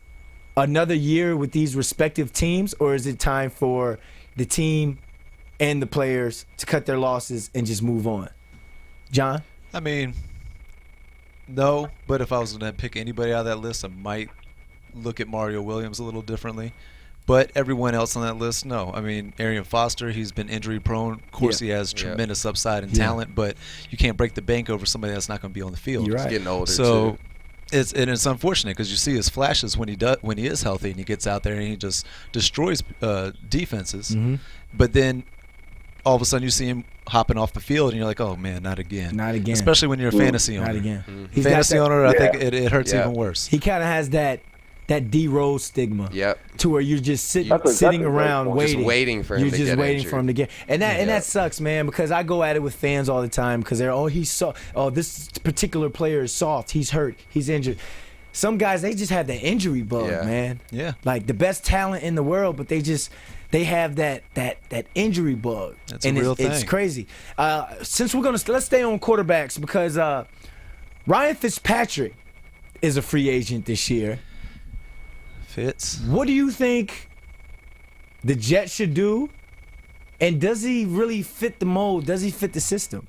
another year with these respective teams, or is it time for the team and the players to cut their losses and just move on? John? I mean, no, but if I was going to pick anybody out of that list, I might look at Mario Williams a little differently. But everyone else on that list, no. I mean, Arian Foster, he's been injury prone. Of course, he has tremendous upside and talent, but you can't break the bank over somebody that's not going to be on the field. You're right. He's getting older, so too. It's unfortunate because you see his flashes when he is healthy and he gets out there and he just destroys defenses. Mm-hmm. But then all of a sudden you see him hopping off the field and you're like, oh man, not again. Not again. Especially when you're a fantasy owner. Not again. Mm-hmm. Fantasy owner, I think it hurts even worse. He kind of has that D Rose stigma. Yep. To where you're just sitting That's around waiting. Just waiting for him to get You're just waiting injured. for him to get. And that sucks, man, because I go at it with fans all the time because they're he's soft. Oh, this particular player is soft. He's hurt. He's injured. Some guys, they just have the injury bug, man. Yeah. Like the best talent in the world, but they have that injury bug. That's a real thing. It's crazy. Since let's stay on quarterbacks because Ryan Fitzpatrick is a free agent this year. Fitz. What do you think the Jets should do? And does he really fit the mold? Does he fit the system?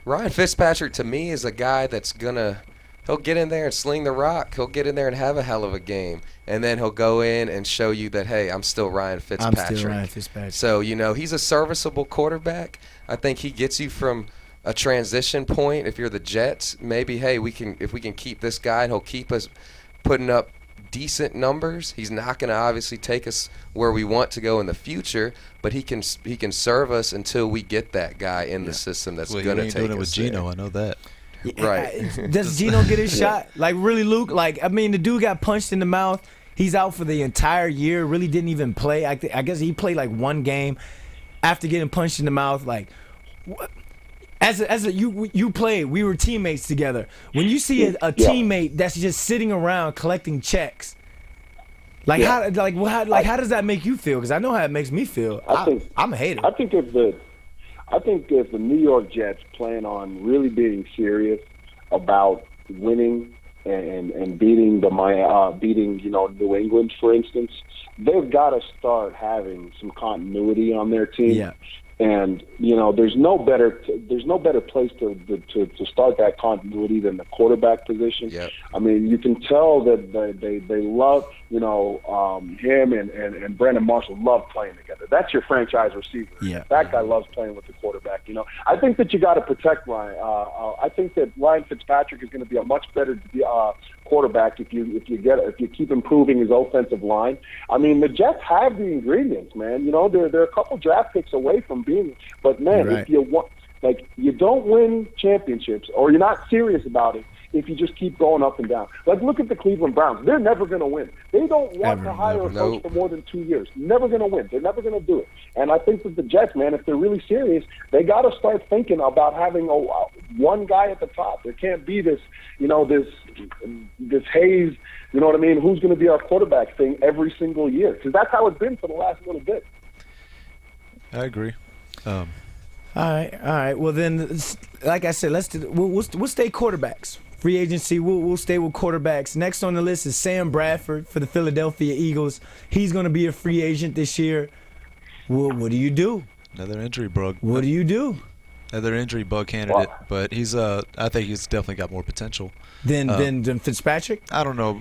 Ryan Fitzpatrick, to me, is a guy that's he'll get in there and sling the rock. He'll get in there and have a hell of a game. And then he'll go in and show you that, hey, I'm still Ryan Fitzpatrick. I'm still Ryan Fitzpatrick. So, he's a serviceable quarterback. I think he gets you from a transition point. If you're the Jets, maybe, hey, if we can keep this guy and he'll keep us putting up decent numbers. He's not going to obviously take us where we want to go in the future, but he can serve us until we get that guy in the system that's going to take us doing it with Geno, I know that. Right. Does Geno get his shot? Like, really, Luke? Like, I mean, the dude got punched in the mouth. He's out for the entire year. Really didn't even play. I guess he played like one game after getting punched in the mouth. Like, what? You played. We were teammates together. When you see a teammate that's just sitting around collecting checks, how does that make you feel? Because I know how it makes me feel. I'm a hater. I think if the New York Jets plan on really being serious about winning and beating New England, for instance, they've got to start having some continuity on their team. Yeah. And there's no better place to start that continuity than the quarterback position. Yep. I mean, you can tell that they love him and Brandon Marshall love playing together. That's your franchise receiver. Yeah. That guy loves playing with the quarterback. I think that you got to protect Ryan. I think that Ryan Fitzpatrick is going to be a much better quarterback if you keep improving his offensive line. I mean, the Jets have the ingredients, man. They're a couple draft picks away from being, but man, right. If you want, you don't win championships or you're not serious about it if you just keep going up and down. Look at the Cleveland Browns. They're never going to win. They don't want to hire a coach for more than 2 years. Never going to win. They're never going to do it. And I think that the Jets, man, if they're really serious, they got to start thinking about having one guy at the top. There can't be this haze, you know what I mean, who's going to be our quarterback thing every single year. Because that's how it's been for the last little bit. I agree. All right. Well, then, like I said, we'll stay quarterbacks. Free agency, we'll stay with quarterbacks. Next on the list is Sam Bradford for the Philadelphia Eagles. He's going to be a free agent this year. Well, what do you do? Another injury bug. What do you do? Another injury bug candidate, but he's I think he's definitely got more potential than Fitzpatrick. I don't know.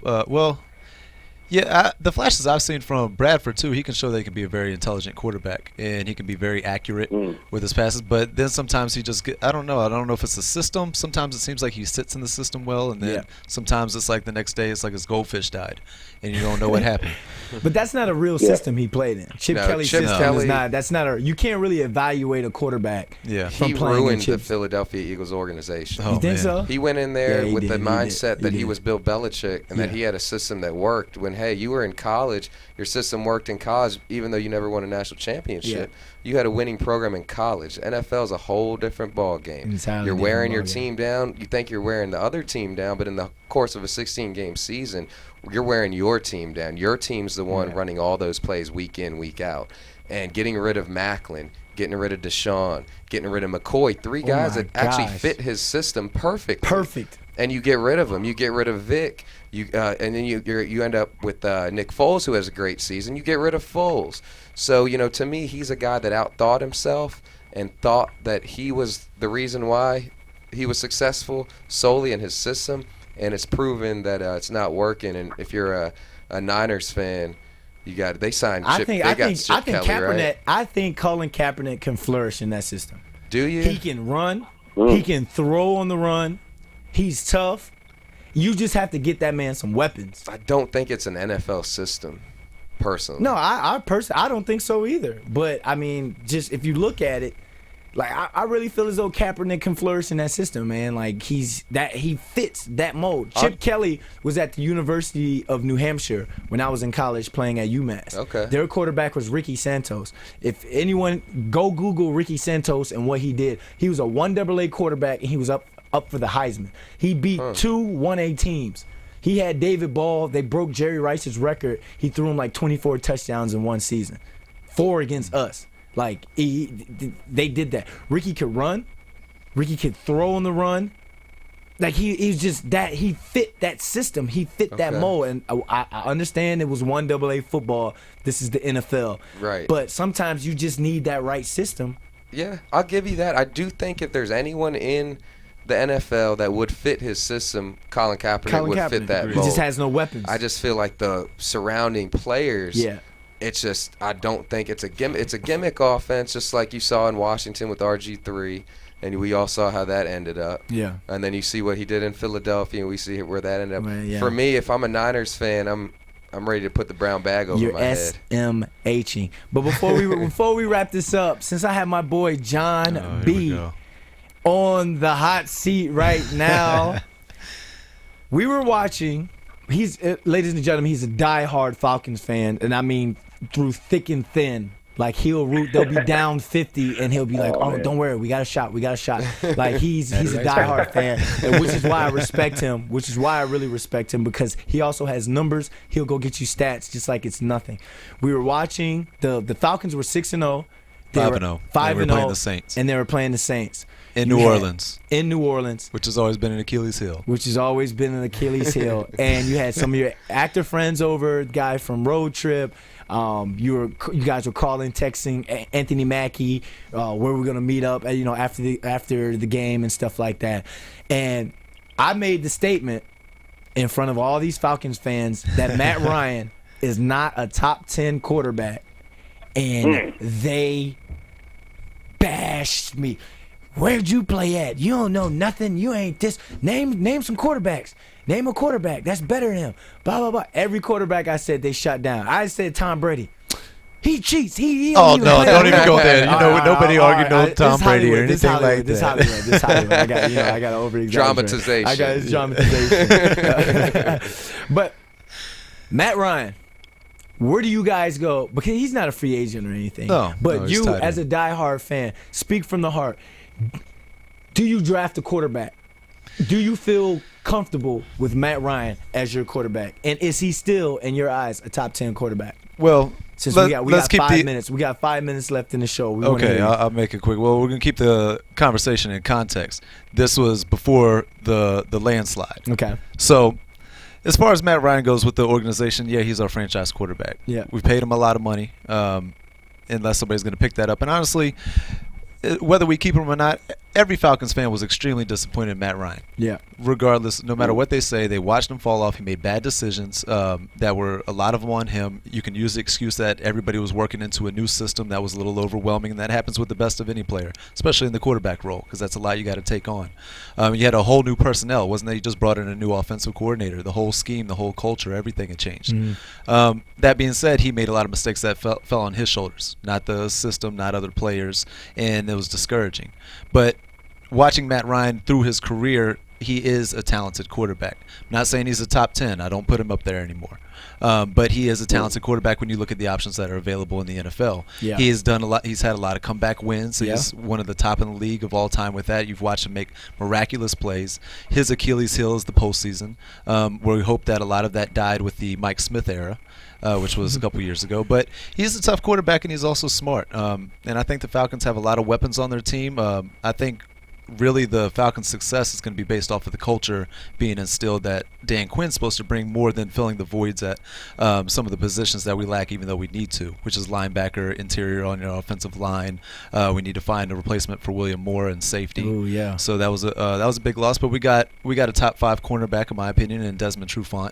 The flashes I've seen from Bradford too, he can show that he can be a very intelligent quarterback and he can be very accurate with his passes. But then sometimes he just I don't know if it's the system. Sometimes it seems like he sits in the system well, and then sometimes it's like the next day it's like his goldfish died, and you don't know what happened. But that's not a real system he played in. Chip Kelly's system is not. That's not you can't really evaluate a quarterback. Yeah, he ruined the Philadelphia Eagles organization. You think so? He went in there with the mindset that he was Bill Belichick and that he had a system that worked. When hey, you were in college, your system worked in college, even though you never won a national championship. You had a winning program in college. NFL is a whole different ball game. You're wearing your team down. You think you're wearing the other team down, but in the course of a 16-game season, you're wearing your team down. Your team's the one running all those plays week in, week out. And getting rid of Macklin, getting rid of Deshaun, getting rid of McCoy, three guys that actually fit his system perfectly. Perfect. And you get rid of them. You get rid of Vic. And then you end up with Nick Foles, who has a great season. You get rid of Foles. So, to me, he's a guy that outthought himself and thought that he was the reason why he was successful solely in his system. and it's proven that it's not working. And if you're a Niners fan, they signed Chip. I think Kelly, Kaepernick. right? I think Colin Kaepernick can flourish in that system. Do you? He can run. He can throw on the run. He's tough. You just have to get that man some weapons. I don't think it's an NFL system, personally. No, I don't think so either. But I mean, just if you look at it, like I really feel as though Kaepernick can flourish in that system, man. Like he fits that mold. Chip Kelly was at the University of New Hampshire when I was in college playing at UMass. Okay. Their quarterback was Ricky Santos. If anyone go Google Ricky Santos and what he did, he was a 1AA quarterback and he was up for the Heisman. He beat 2 1A teams. He had David Ball. They broke Jerry Rice's record. He threw him like 24 touchdowns in one season, 4 against us. Like they did that. Ricky could run. Ricky could throw on the run. Like he's just that. He fit that system. He fit that mold. And I understand it was 1AA football. This is the NFL. Right. But sometimes you just need that right system. Yeah, I'll give you that. I do think if there's anyone in the NFL that would fit his system, Colin Kaepernick would fit that mold. He just has no weapons. I just feel like the surrounding players. Yeah. It's just I don't think it's a gimmick. It's a gimmick offense, just like you saw in Washington with RG3, and we all saw how that ended up. Yeah. And then you see what he did in Philadelphia, and we see where that ended up. Man, yeah. For me, if I'm a Niners fan, I'm ready to put the brown bag over my head. You're SMHing. But before we wrap this up, since I have my boy John B on the hot seat right now, we were watching. Ladies and gentlemen, he's a diehard Falcons fan, and I mean through thick and thin. Like they'll be down 50, and he'll be like, "Oh, don't worry, we got a shot. Like he's a diehard fan, and which is why I respect him. Which is why I really respect him, because he also has numbers. He'll go get you stats just like it's nothing. We were watching the Falcons were 6-0, 5-0. 5-0, they were playing the Saints, and they were playing the Saints in New Orleans, which has always been an Achilles heel. And you had some of your actor friends over, guy from Road Trip. You guys were calling, texting Anthony Mackie, where we're gonna meet up, after the game and stuff like that. And I made the statement in front of all these Falcons fans that Matt Ryan is not a top 10 quarterback, and they bashed me. Where'd you play at? You don't know nothing. You ain't this. Name some quarterbacks. Name a quarterback that's better than him. Blah, blah, blah. Every quarterback I said they shut down. I said Tom Brady. He cheats. He don't even go there. Nobody argued no Tom Brady or anything like that. This Hollywood. I got over dramatization. I got his dramatization. But Matt Ryan, where do you guys go? Because he's not a free agent or anything. But you, as a diehard fan, speak from the heart. Do you draft a quarterback? Do you feel comfortable with Matt Ryan as your quarterback? And is he still, in your eyes, a top 10 quarterback? Well, since we got 5 minutes. We got 5 minutes left in the show. I'll make it quick. Well, we're going to keep the conversation in context. This was before the landslide. Okay. So, as far as Matt Ryan goes with the organization, yeah, he's our franchise quarterback. Yeah. We paid him a lot of money, unless somebody's going to pick that up. And honestly, whether we keep him or not, every Falcons fan was extremely disappointed in Matt Ryan. Yeah. Regardless, no matter what they say, they watched him fall off. He made bad decisions that were a lot of them on him. You can use the excuse that everybody was working into a new system that was a little overwhelming, and that happens with the best of any player, especially in the quarterback role, because that's a lot you got to take on. You had a whole new personnel. It wasn't that you just brought in a new offensive coordinator. The whole scheme, the whole culture, everything had changed. Mm-hmm. That being said, he made a lot of mistakes that fell on his shoulders, not the system, not other players, and it was discouraging. But watching Matt Ryan through his career, he is a talented quarterback. I'm not saying he's a top 10. I don't put him up there anymore. But he is a talented quarterback when you look at the options that are available in the NFL. Yeah. He has done a lot. He's had a lot of comeback wins. So he's one of the top in the league of all time with that. You've watched him make miraculous plays. His Achilles heel is the postseason, where we hope that a lot of that died with the Mike Smith era. Which was a couple years ago. But he's a tough quarterback, and he's also smart. And I think the Falcons have a lot of weapons on their team. I think really the Falcons' success is going to be based off of the culture being instilled that Dan Quinn's supposed to bring more than filling the voids at some of the positions that we lack, even though we need to, which is linebacker, interior on your offensive line. We need to find a replacement for William Moore and safety. Oh yeah. So that was a big loss, but we got a top 5 cornerback in my opinion in Desmond Trufant.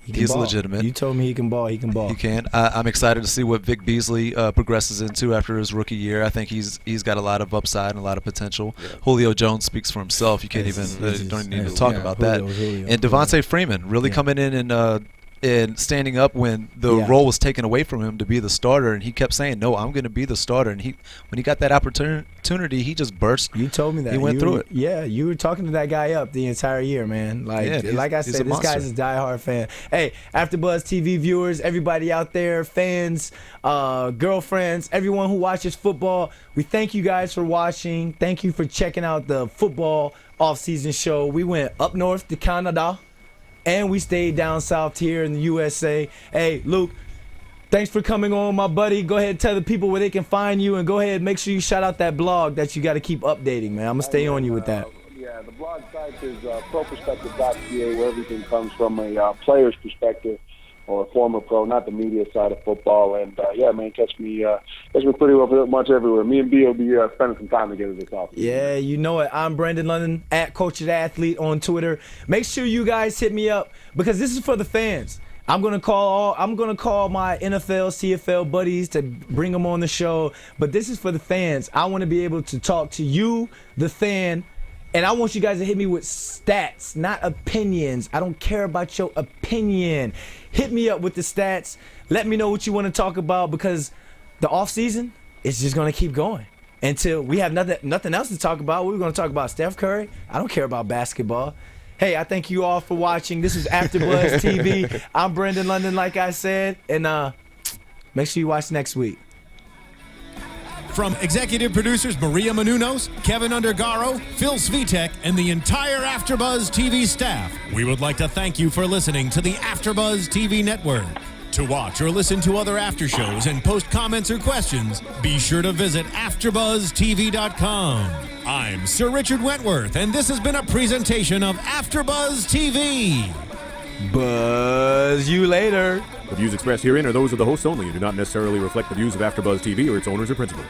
He's legitimate. You told me he can ball. He can ball. He can. I'm excited to see what Vic Beasley progresses into after his rookie year. I think he's got a lot of upside and a lot of potential. Yeah. Julio Jones speaks for himself. You can't don't need to talk about that. And Devontae Freeman really coming in and standing up when the role was taken away from him to be the starter, and he kept saying, "No, I'm going to be the starter." And when he got that opportunity, he just burst. You told me that. He went through it. Yeah, you were talking to that guy up the entire year, man. Like I said, this guy's a diehard fan. Hey, AfterBuzz TV viewers, everybody out there, fans, girlfriends, everyone who watches football, we thank you guys for watching. Thank you for checking out the football off-season show. We went up north to Canada, and we stayed down south here in the USA. Hey, Luke, thanks for coming on, my buddy. Go ahead and tell the people where they can find you, and go ahead and make sure you shout out that blog that you got to keep updating, man. I'm going to stay on you with that. Yeah, the blog site is properspective.ca, where everything comes from a player's perspective or a former pro, not the media side of football. And, yeah, man, catch me pretty much everywhere. Me and B will be spending some time together this offseason. Yeah, you know it. I'm Brandon London, at Coach of the Athlete on Twitter. Make sure you guys hit me up, because this is for the fans. I'm gonna call my NFL, CFL buddies to bring them on the show, but this is for the fans. I want to be able to talk to you, the fan, and I want you guys to hit me with stats, not opinions. I don't care about your opinion. Hit me up with the stats. Let me know what you want to talk about, because the off season is just gonna keep going until we have nothing else to talk about. We're gonna talk about Steph Curry. I don't care about basketball. Hey, I thank you all for watching. This is AfterBuzz TV. I'm Brandon London, like I said, and make sure you watch next week. From executive producers Maria Menounos, Kevin Undergaro, Phil Svitek, and the entire AfterBuzz TV staff, we would like to thank you for listening to the AfterBuzz TV network. To watch or listen to other after shows and post comments or questions, be sure to visit AfterBuzzTV.com. I'm Sir Richard Wentworth, and this has been a presentation of AfterBuzz TV. Buzz you later. The views expressed herein are those of the hosts only and do not necessarily reflect the views of AfterBuzz TV or its owners or principals.